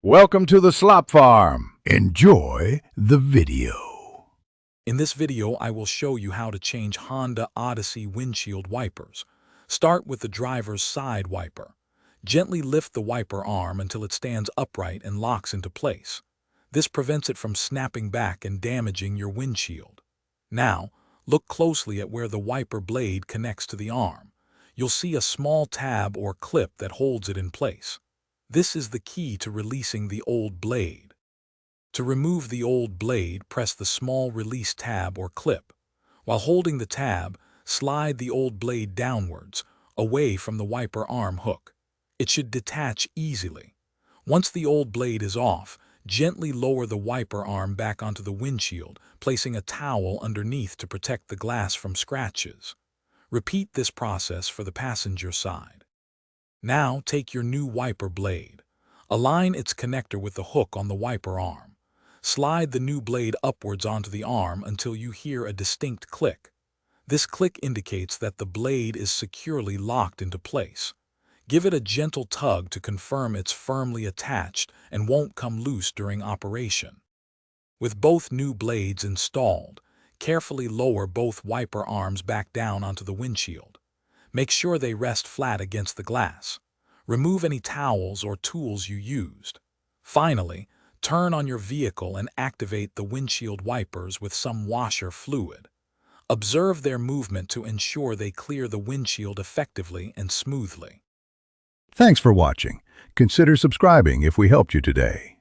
Welcome to the Slop Farm. Enjoy the video. In this video, I will show you how to change Honda Odyssey windshield wipers. Start with the driver's side wiper. Gently lift the wiper arm until it stands upright and locks into place. This prevents it from snapping back and damaging your windshield. Now, look closely at where the wiper blade connects to the arm. You'll see a small tab or clip that holds it in place. This is the key to releasing the old blade. To remove the old blade, press the small release tab or clip. While holding the tab, slide the old blade downwards, away from the wiper arm hook. It should detach easily. Once the old blade is off, gently lower the wiper arm back onto the windshield, placing a towel underneath to protect the glass from scratches. Repeat this process for the passenger side. Now take your new wiper blade. Align its connector with the hook on the wiper arm. Slide the new blade upwards onto the arm until you hear a distinct click. This click indicates that the blade is securely locked into place. Give it a gentle tug to confirm it's firmly attached and won't come loose during operation. With both new blades installed, carefully lower both wiper arms back down onto the windshield. Make sure they rest flat against the glass. Remove any towels or tools you used. Finally, turn on your vehicle and activate the windshield wipers with some washer fluid. Observe their movement to ensure they clear the windshield effectively and smoothly. Thanks for watching. Consider subscribing if we helped you today.